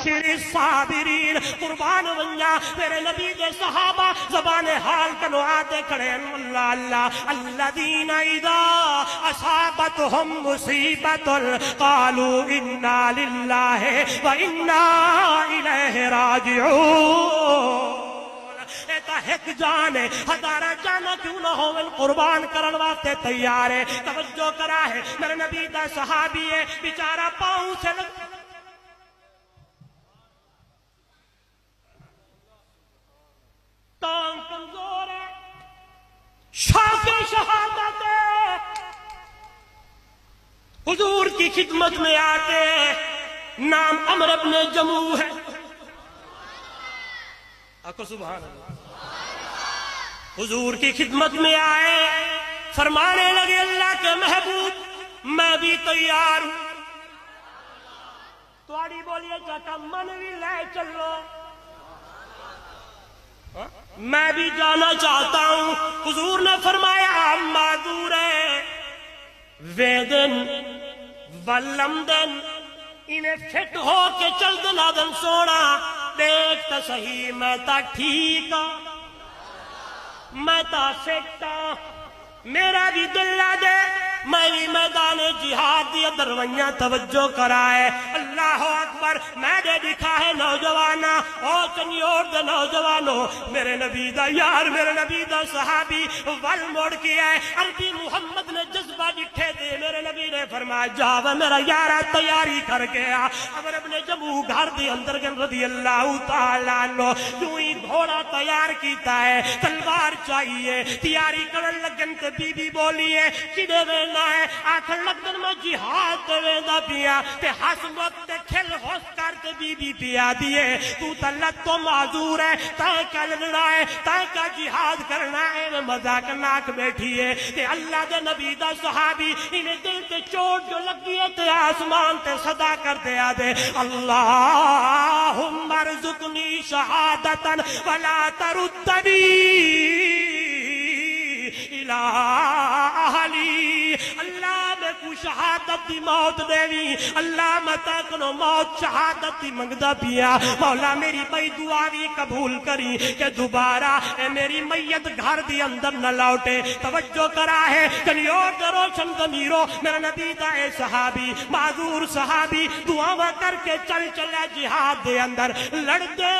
وبشر الصابرین قربان ونجا میرے نبی دے صحابہ زبان حال کنو آتے کھڑے ہیں اللہ اللہ الذین اذا اصابتهم مصیبت قالوا انا للہ و انا الیہ راجعون ایک جان ہے ہزارہ جانا کیوں نہ ہو قربان کرن واسطے تیار ہے توجہ کرا ہے میرے نبی دا صحابی ہے بیچارہ پاؤں سے ٹانگ کمزور ہے شوق شہادت ہے حضور کی خدمت میں آتے نام عمرو بن جموح ہے آقا سبحان اللہ حضور کی خدمت میں آئے فرمانے لگے اللہ کے محبوب میں بھی تیار ہوں تواڑی بولیے چاچا من بھی لے چلو میں بھی جانا چاہتا ہوں حضور نے فرمایا معذور ہے ویدن ولمدن انہیں فٹ ہو کے چل دنا دن سونا دیکھ تا صحیح میں تا ٹھیک میں تا فٹا میرا بھی دل لا دے میں بھی میدان جہاد دی درویاں توجہ کرائے اللہ اکبر میں نے دکھا ہے نوجوانا او چنیور دے نوجوانوں میرے نبی دا یار میرے نبی دا صحابی ول موڑ کیا ہے عربی محمد نے جذبہ دکھے دے میرے نبی نے فرمایا جاوہ میرا یارہ تیاری کر گیا عمرو بن جموح گھر دی اندر گن رضی اللہ تعالیٰ عنہ جو ہی گھوڑا تیار کیتا ہے تلوار چاہیے تیاری کرن لگن تے بی بی بولیے کدے میں ہے آخر لگدن میں جہاد ویندہ پیا تے حسن وقت کھل ہوس کرتے بی بی پیا دیے تو تلت تو معذور ہے تائیں کا لڑنا ہے تائیں کا جہاد کرنا ہے میں مذاق ناک بیٹھی ہے تے اللہ دے نبی دا صحابی انہیں دل تے چوٹ جو لگی ہے تے آسمان تے صدا کر دیا دے اللہم ارزقنی شہادتا ولا تردنی الہی اللہ میں کو شہادت دی موت دیوی اللہ میں تاکنو موت شہادت دی منگدہ پیا مولا میری بھائی دعا بھی قبول کری کہ دوبارہ اے میری میت گھر دی اندر نہ لوٹے توجہ کرا ہے کنیور دے روشن ضمیرو میرا نبی دا اے صحابی معذور صحابی دعا کر کے چل چلے جہاد دے اندر لڑ دے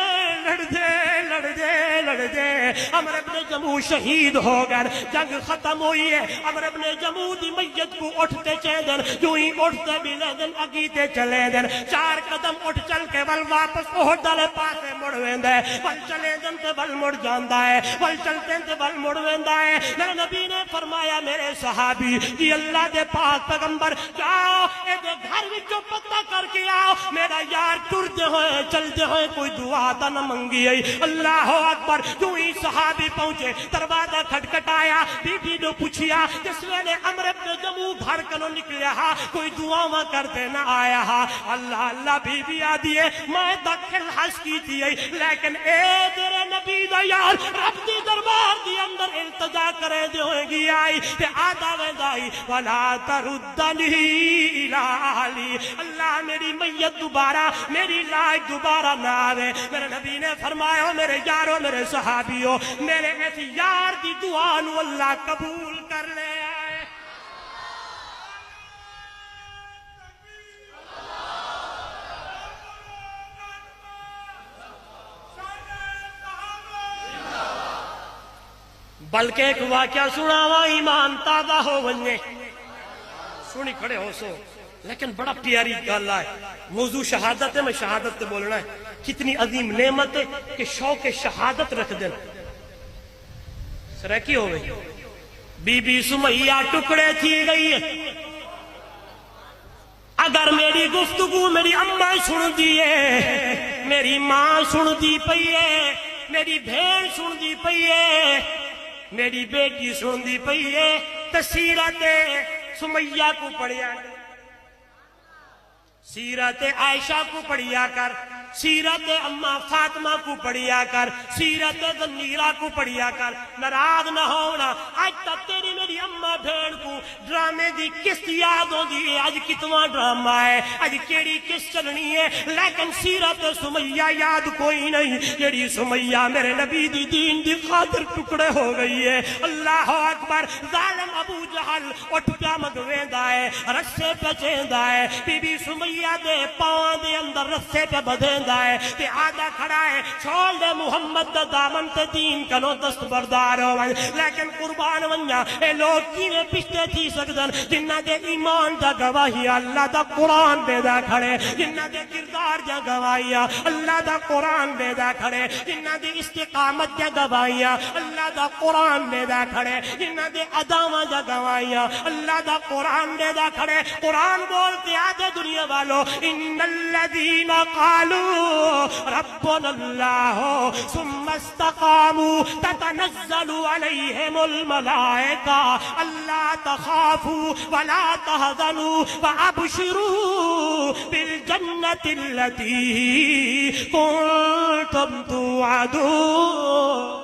لڑ دے لڑ دے لڑ دے عمرو بن جموح شہید ہو گئے جنگ ختم ہوئی ہے عمرو بن جموح دی میت کو اٹھتے چیدن جو ہی اٹھتے بھی لیدن اگیتے چلے دن چار قدم اٹھ چل کے ول واپس اٹھ دلے پاسے مڑ ویندہ ہے ول چلے دن تے ول مڑ جاندہ ہے ول چلتے تے ول مڑ ویندہ ہے میرے نبی نے فرمایا میرے صحابی کہ اللہ دے پاک پیغمبر جاؤ اے دے گھر وچوں پتہ کر کے آؤ میرا یار ٹرتے ہوئے چلتے ہوئے کوئی دعا تا نہ منگی ہے اللہ اکبر جو ہی صحابی پہنچے دروازہ کھٹکھٹایا بی بی نے پوچھیا جس ویلے عمرو بن جموح گھر کنو نکلیا ہا کوئی دعا کرتے نہ آیا ہا اللہ اللہ بی بی آدیے میں دکھل حس کی تھی لیکن اے تیرے نبی دا یار رب دی دربار دی اندر التجا کرے دے ہوئے گی آئی تے آدھا ویندائی وَلَا تَرُدَّنِهِ الَّهِ اللہ میری میت دوبارہ میری لاج دوبارہ نہ آوے میرے نبی نے فرمایا میرے یاروں میرے صحابیوں میرے ایسی یار دی دعا نو اللہ قبول کر لے آئے بلکہ ایک واقعہ سناوا ایمان تازہ ہو ونجے سنی کھڑے ہو سو لیکن بڑا پیاری گل ہے موضوع شہادت ہے میں شہادت تے بولنا ہے کتنی عظیم نعمت ہے کہ شوق شہادت رکھ دیں سرکی ہو گئی بی بی سمیہ ٹکڑے تھی گئی ہے اگر میری گفتگو میری اماں سن دیئے میری ماں سن دی پئیے میری بھین سن دی پئیے میری بیٹی سن دی پئیے سیرت سمیہ کو پڑھیا سیرت عائشہ کو پڑھیا کر سیرت اما فاطمہ کو پڑھیا کر، سیرت ذنیرہ کو پڑھیا کر، ناراض نہ ہونا۔ اج تک تیری میری اما بھین کو ڈرامے دی قسط یاد ہوندی ہے، اج کتنا ڈرامہ ہے، اج کیڑی قسط چلنی ہے، لیکن سیرت سمیہ یاد کوئی نہیں، جیڑی سمیہ میرے نبی دی دین دی خاطر ٹکڑے ہو گئی ہے۔ اللہ اکبر۔ ظالم ابو جہل اٹھ پیا مگویندا ہے، رسے پہ چیندا ہے، بی بی سمیہ دے پاؤں دے اندر رسے پہ بدیندا ہے تے آدھا کھڑا ہے، چھوڑ دے محمد دا دامن تے دین کنو دستبردار ہو۔ لیکن قربان ونجا اے لوگ کیویں پچھتے تھی سکدن جنہاں دے ایمان دا گواہی اللہ دا قرآن دے دا کھڑے، جنہاں دے کردار دا گواہیاں اللہ دا قرآن دے دا کھڑے، جنہاں دے استقامت دا گواہیاں اللہ دا قرآن دے دا کھڑے، جنہاں دے اداواں دا گواہیاں اللہ دا قرآن دے دا کھڑے۔ قرآن بولتے آدھے دنیا والو ان الذین قالوا ربنا اللہ ثم استقاموا تتنزل علیہم الملائکہ الا تخافوا ولا تحزنوا وابشروا بالجنة التي کنتم توعدون۔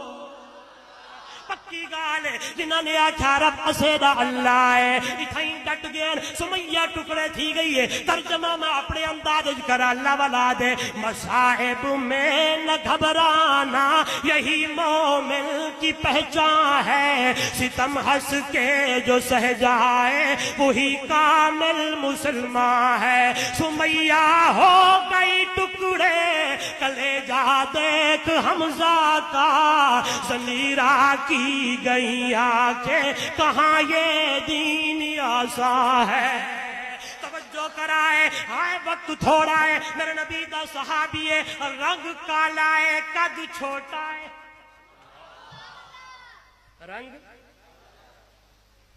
پکی گال ہے جنہاں نے آکھا رب اسیدہ اللہ ہے، اتھائیں ڈٹ گئے، سمیہ ٹکڑے تھی گئی ہے۔ ترجمہ میں اپنے انداز کرا اللہ والا دے، مصائب میں نہ گھبرانا یہی مومن کی پہچان ہے، ستم ہنس کے جو سہ جائے وہی کامل مسلمان ہے۔ سمیہ ہو گئی ٹکڑے کلیجہ دیکھ حمزہ کا، ضمیرہ کی گئی آنکھیں کہاں یہ دین آسا ہے۔ توجہ کرائے، آئے وقت تھوڑا ہے، میرے نبی دا صحابی ہے، رنگ کالا ہے، قد چھوٹا ہے، رنگ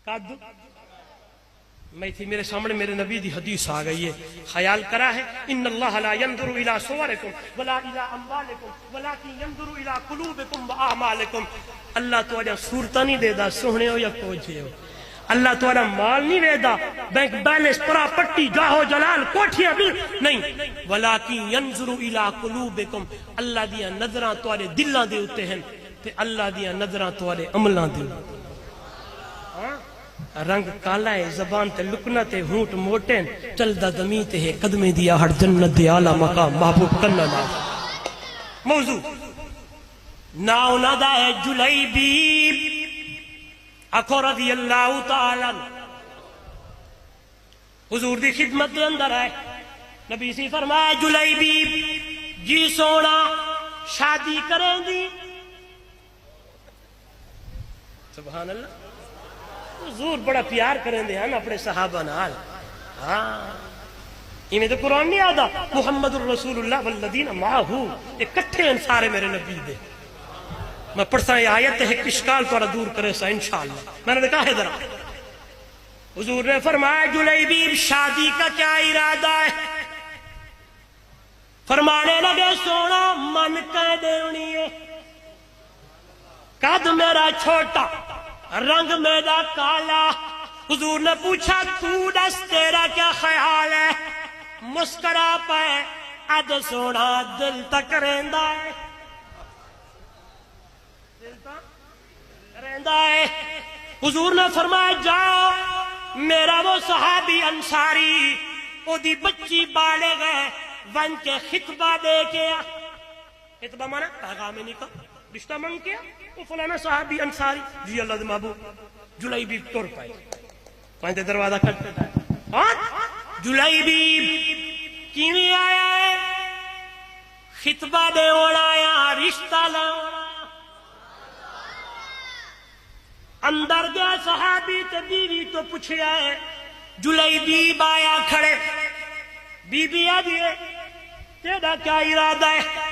قد میں تھی میرے سامنے میرے نبی دی حدیث آ گئی ہے، خیال کرا ہے ان اللہ لا ينظر الى صورکم ولا الى اموالکم ولکن ينظر الى قلوبکم واعمالکم۔ اللہ تو اجا صورتاں نہیں دے دا سوہنے ہو یا کوجھے ہو، اللہ تو اجا مال نہیں دے دا بینک بیلنس پراپرٹی جاہو جلال کوٹھیاں بھی نہیں، ولکن ينظر الى قلوبکم، اللہ دیاں نظراں تواڈے دلاں دے اوتے ہیں تے اللہ دیاں نظراں تواڈے عملاں دے۔ رنگ کالا ہے، زبان تے لکنا تے ہونٹ موٹے، چلدا زمین تے ہے قدمیں دیا ہر جنت دے اعلی مقام محبوب کرنا نا۔ موضوع ناؤ ندا ہے جلیبیب، اکھو رضی اللہ تعالی حضور دی خدمت دے اندر ہے، نبی سی فرمایا جلیبیب جی سونا شادی کریں دی، سبحان اللہ۔ حضور بڑا پیار کریں دے ہیں اپنے صحابہ نال، ہاں انہیں تو قرآن نہیں آدھا محمد الرسول اللہ والذین معاہو، اکٹھے ہیں سارے میرے نبی دے۔ میں پڑھتا یہ آیت ہے اشکال تو دور کرے سا انشاءاللہ، میں نے کہا ہے ذرا حضور نے فرمایا جلیبیب شادی کا کیا ارادہ ہے؟ فرمانے لگے سونا من کہہ دینی ہے، قد میرا چھوٹا رنگ میرا کالا۔ حضور نے پوچھا تو دس تیرا کیا خیال ہے؟ مسکرا پائے اد سونا دل تک رہندا ہے، دل تک رہندا ہے۔ حضور نے فرمایا جاؤ میرا وہ صحابی انصاری او دی بچی بالغ ہے ون کے خطبہ دے کے آ، خطبہ مانا پیغام نکاح رشتہ منگ کے وہ فلانا صحابی انصاری جی اللہ دے محبوب جلیبیب تر پائے پائیں دے دروازہ کھٹتا ہے، جلیبیب کیویں آیا ہے؟ خطبہ دے آیا، رشتہ لے آیا۔ اندر گیا صحابی تے بیوی تو پوچھیا ہے، جلیبیب آیا کھڑے، بی بی آدھیے تیرا کیا ارادہ ہے؟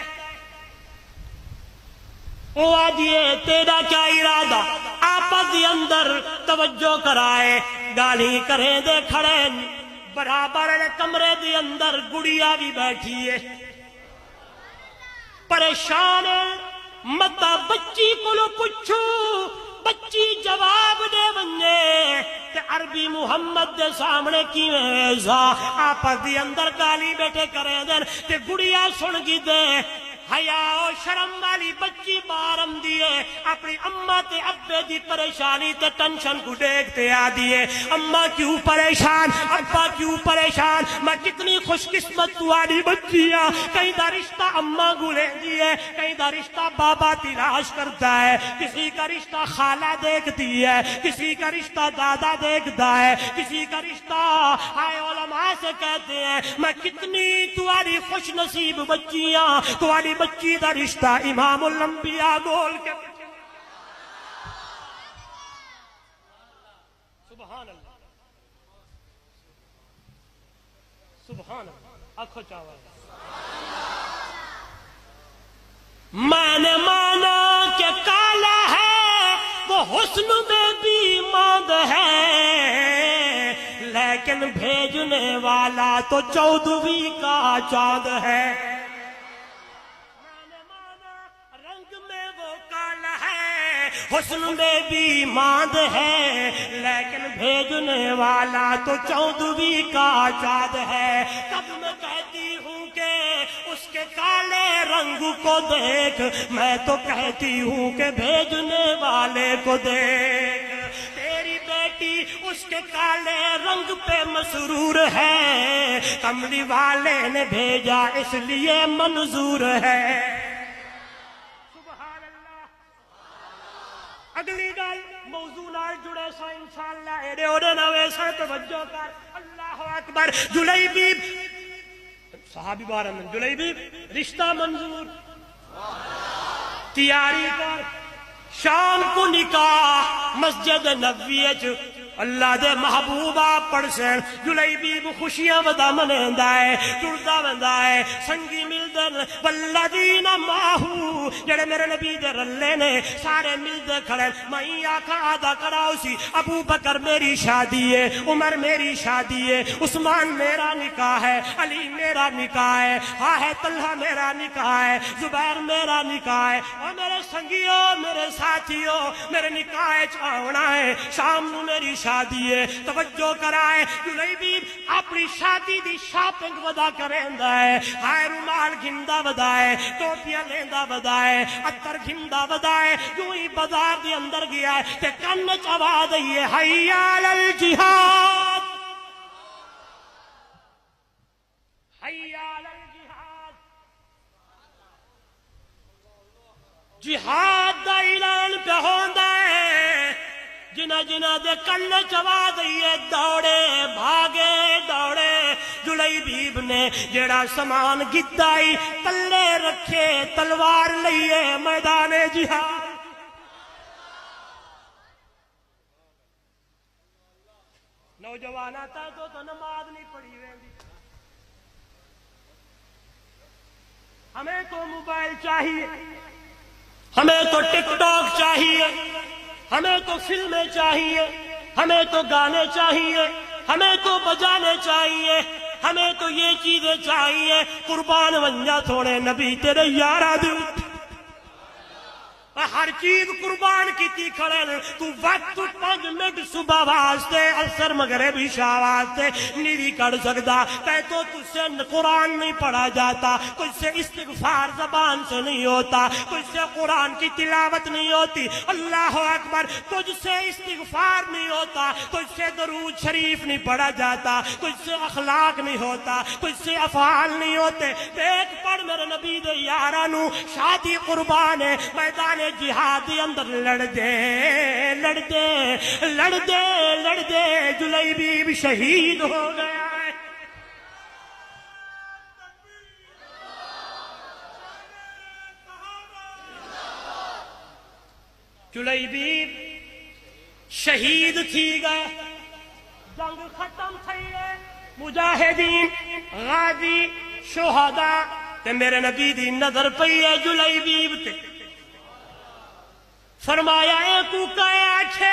وہ آدھیے تیرا کیا ارادہ؟ آپس دی اندر توجہ کرائے گالی کریں دے کھڑے، برابر کمرے دی اندر گڑیا بھی بیٹھی ہے، پریشان متا بچی کو لو پچھو بچی جواب دے بنجے تے عربی محمد دے سامنے کیویں سا آپس دی اندر گالی بیٹھے کرے دین تے گڑیا سن گی دے حیا و شرم والی بچی بارم دیے اپنی اماں تے ابے دی پریشانی تے ٹینشن کو دیکھتے آ دیے اماں کیوں پریشان ابا کیوں پریشان میں کتنی خوش قسمت تمہاری بچیاں کہیں دا رشتہ اماں کو لے دیے کہیں دا رشتہ بابا تلاش کرتا ہے کسی کا رشتہ خالہ دیکھتی ہے کسی کا رشتہ دادا دیکھتا ہے کسی کا رشتہ آئے علماء سے کہتے ہیں میں کتنی تمہاری خوش نصیب بچیاں تمہاری بچی دا رشتہ امام الانبیاء بول کے سبحان اللہ سبحان اللہ آنکھوں چاول میں نے مانا کہ کالا ہے وہ حسن میں بھی ماند ہے لیکن بھیجنے والا تو 14ویں کا چاند ہے حسن میں بھی ماند ہے لیکن بھیجنے والا تو 14ویں کا چاند ہے تب میں کہتی ہوں کہ اس کے کالے رنگ کو دیکھ میں تو کہتی ہوں کہ بھیجنے والے کو دیکھ تیری بیٹی اس کے کالے رنگ پہ مسرور ہے کملی والے نے بھیجا اس لیے منظور ہے اگلی گل موضوع نال جڑے سا انشاءاللہ ایڈے اوڈے نوے سا توجہ کر اللہ اکبر جلیبیب صحابی بارن جلیبیب رشتہ منظور تیاری کر شام کو نکاح مسجد نبوی اللہ دے محبوبہ پڑھ سین جلیبیب خوشیاں ودا منیندا ہے ٹردا وندا ہے سنگی ملدن والذین ماہو جڑے میرے نبی دے رلے نے سارے ملدے کھڑے میں آکھا ادا کراؤ سی ابو بکر میری شادی ہے عمر میری شادی ہے عثمان میرا نکاح ہے علی میرا نکاح ہے ہاں ہے طلحہ میرا نکاح ہے زبیر میرا نکاح ہے اور میرے سنگیوں میرے ساتھیوں میرے نکاح چاونا ہے شام نو میری شادی ہے توجہ کرائے جلیبیب اپنی شادی دی شاپنگ ودا کریندا ہے ہائے رومال گھندا ودا ہے ٹوپیاں لیندا ودا ہے عطر گھندا ودا ہے جو ہی بازار دے اندر گیا ہے تے کن وچ آواز آئی ہے حیا علی الجہاد حیا علی الجہاد جہاد دا اعلان پہ ہوندا ہے جنہ جنہ دے کل چوا دئیے دوڑے بھاگے دوڑے جلیبیب نے جڑا سامان گدائی تلے رکھے تلوار لئیے میدان جہاد نوجوان آتا تو نماز نہیں پڑھی ویندی ہمیں تو موبائل چاہیے ہمیں تو ٹک ٹاک چاہیے ہمیں تو فلمیں چاہیے ہمیں تو گانے چاہیے ہمیں تو بجانے چاہیے ہمیں تو یہ چیزیں چاہیے قربان ونجا تھوڑے نبی تیرے یارہ دے ہر چیز قربان کی کھڑے تو وقت 5 منٹ صبح واسطے اثر مغرب عشاء واسطے نہیں کر سکتا کہ تو تجھ سے قرآن نہیں پڑھا جاتا تجھ سے استغفار زبان سے نہیں ہوتا تجھ سے قرآن کی تلاوت نہیں ہوتی اللہ اکبر تجھ سے استغفار نہیں ہوتا تجھ سے درود شریف نہیں پڑھا جاتا تجھ سے اخلاق نہیں ہوتا تجھ سے افعال نہیں ہوتے دیکھ پڑھ میرے نبی دے یارانو شادی قربان ہے میدان جہادی اندر لڑ دے لڑ دے لڑ دے لڑ دے جلیبیب شہید ہو گیا ہے جلیبیب شہید تھی گئے جنگ ختم تھی ہے مجاہدین غازی شہداء تے میرے نبی دی نظر پئی ہے جلیبیب تے فرمایا اے کو کہے آچھے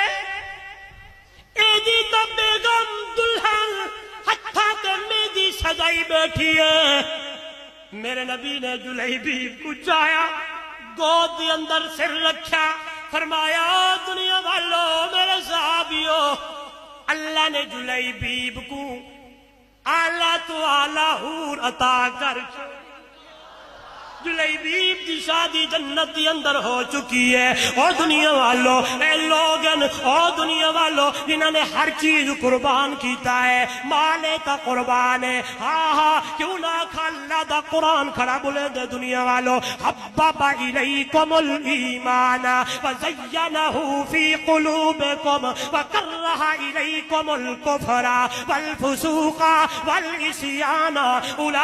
اے دی تا بیگم دلہن ہتھا تے میدی سجائی بیٹھی ہے میرے نبی نے جلیبیب کو چایا گود دی اندر سر رکھا فرمایا دنیا والوں میرے صحابیوں، اللہ نے جلیبیب کو اعلیٰ تو اعلیٰ حور عطا کر جلیبیب دی شادی جنت دی اندر ہو چکی ہے۔ اور دنیا والوں اے لوگن، اور دنیا والوں جنہوں نے ہر چیز قربان کیتا ہے، مالے تا قربان ہے، ہاں ہاں کیوں نہ اللہ دا قرآن کھڑا بولے دے دنیا والوں، حبب الیکم الایمان وزینہ فی قلوبکم وکرہ الیکم الکفر والفسوق والعصیان اولئک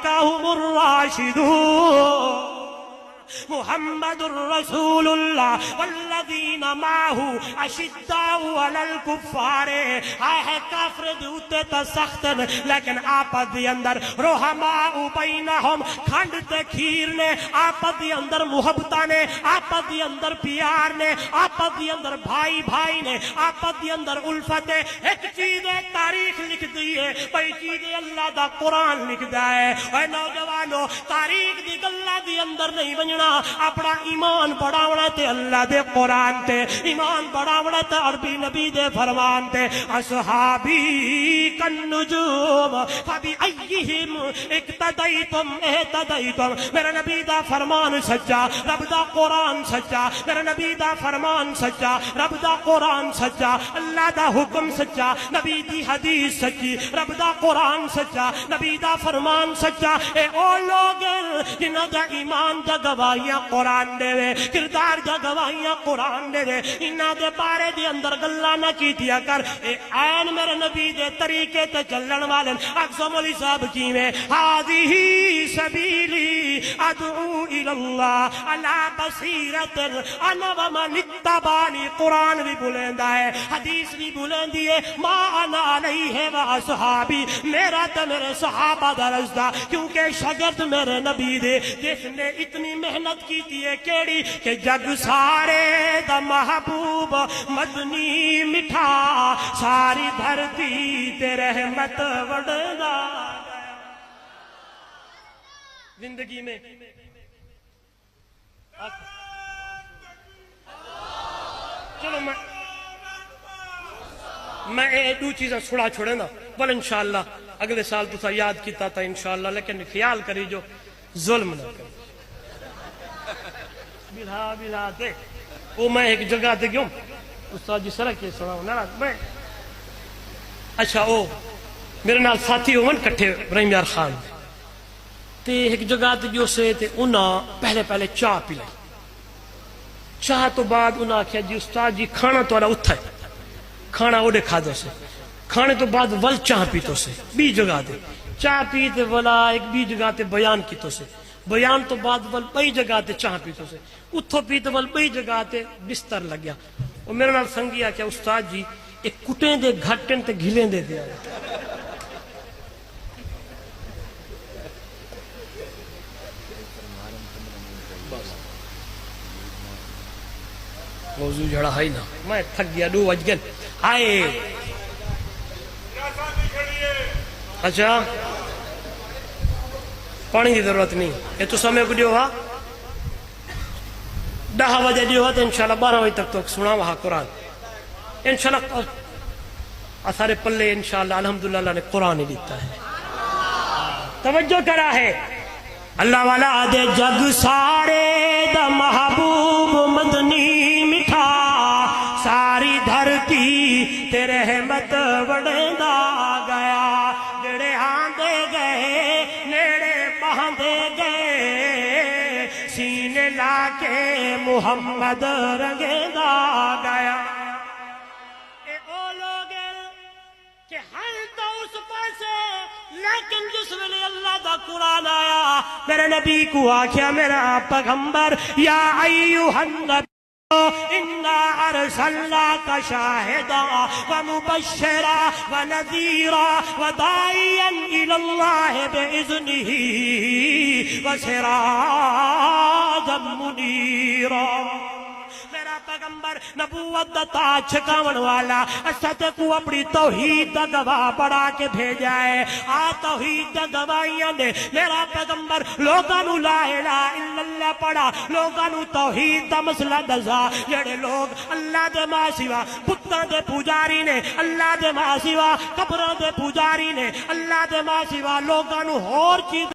هم الراشدون۔ محمد الرسول اللہ والذین معه اشداء علی الکفار، آہ کافر دیوتے تا سختن لیکن آپت دی اندر رحماء بینہم، کھنڈ تے کھیر نے، آپت دی اندر محبتہ نے، آپت دی اندر پیار نے، آپت دی اندر بھائی بھائی نے، آپت دی اندر الفت ہے۔ ایک چیز تاریخ لکھ دی ہے، بھئی چیز اللہ دا قرآن لکھ دا ہے۔ اے نوجوانو تاریخ دی گلہ دی اندر نہیں بننا، اپنا ایمان بڑھاونا تے اللہ دے قرآن تے، ایمان بڑھاونا تے عربی نبی دے فرمان تے۔ اصحابی کالنجوم فبأیہم اقتدیتم اہتدیتم، میرا نبی دا فرمان سچا، رب دا قرآن سچا، میرا نبی دا فرمان سچا، رب دا قرآن سچا، اللہ دا حکم سچا، نبی دی حدیث سچی، رب دا قرآن سچا، نبی دا فرمان سچا۔ اے او لوگ جنہاں دا ایمان دا گواہیاں قرآن دے وے، کردار دا گواہیاں قرآن دے وے، انہاں دے بارے دے اندر گلاں نہ کیتیا کر۔ اے عین میرے نبی دے طریقے تے چلن والے اقسم علی صاحب کیویں، ہذہ سبیلی ادعو الی اللہ علی بصیرۃ انا ومن اتبعنی، قرآن بھی بلندا ہے، حدیث بھی بلندی ہے، ما انا علیہ واصحابی، میرا تے میرے صحابہ دا رسدہ، کیونکہ شاگرد میرے نبی دے جس نے اتنی محنت کی ہے کیڑی کہ جگ سارے دا محبوب مدنی مٹھا، ساری دھرتی تے رحمت وڑدا۔ زندگی میں چلو میں دو چیزیں چھڑا چھوڑے نا، بل انشاءاللہ اگلے سال تو یاد کیتا تھا انشاءاللہ، لیکن خیال کری جو ظلم نہ کرے۔ بلا دے وہ میں ایک جگہ تے گیوں استاد جی سرک کے سنا نا میں، اچھا او میرے نال ساتھی ہون کٹھے ابراہیم یار خان تے ایک جگہ تے جو سے تے انہاں پہلے چاہ پی لائی، چاہ تو بعد انہاں آکھیا جی استاد جی کھانا تو اتھا ہے، کھانا اوڈے کھا دو سے، کھانے تو بعد ول چاہ پی تو سے، بی جگہ تے چاہ پی تے ولا ایک بی جگہ تے بیان کی تو سے، بیان تو بعد ول بئی جگہ تے چاہ پی تو سے، اتھو پی تے ول بئی جگہ تے بستر لگیا۔ اور میرے نال سنگی آکھیا استاد جی ایک کٹیں دے گھٹن تے گھلیں دے دیا۔ موضوع جڑا ہے نا، میں تھک گیا، 2 بج گئے آئے۔ اچھا پانی کی ضرورت نہیں، یہ تو سمے کو دیو ہا 10 بجے دیو ہا تو انشاءاللہ 12 بجے تک تو سنا وہاں قرآن انشاءاللہ اثر پلے انشاءاللہ الحمدللہ اللہ نے قرآن ہی دیتا ہے۔ توجہ کرا ہے اللہ والا دے جگ سارے دا محبوب مدنی مٹھا، ساری دھرتی تے رحمت وڑدا گیا، جڑے آندے گئے نیڑے بہندے گئے، سینے لا کے محمد رنگدا گیا۔ اے او لوگ کہ ہر تو اس پاسے، لیکن جس ویلے اللہ دا قرآن آیا میرے نبی کو آکھیا میرا پیغمبر یا ایوہ النبی اِنَّا أَرْسَلْنَاكَ شَاهِدًا وَمُبَشِّرًا وَنَذِيرًا وَدَاعِيًا إِلَى اللَّهِ بِإِذْنِهِ وَسِرَاجًا مُنِيرًا۔ میرا پیغمبر پیغمبر نبوت دا تاج چھکاون والا اساں تے کو اپنی توحید دا گواہ بڑھا کے بھیجا ہے آ توحید دا گواہیاں دے میرا پیغمبر لوگاں نو لا الہ الا اللہ پڑھا لوگاں نو توحید دا مسئلہ دسا جڑے لوگ اللہ دے ماں سوا بتاں دے پجاری نے اللہ دے ماں سوا قبراں دے پجاری نے اللہ دے ماں سوا لوگاں نو ہور چیز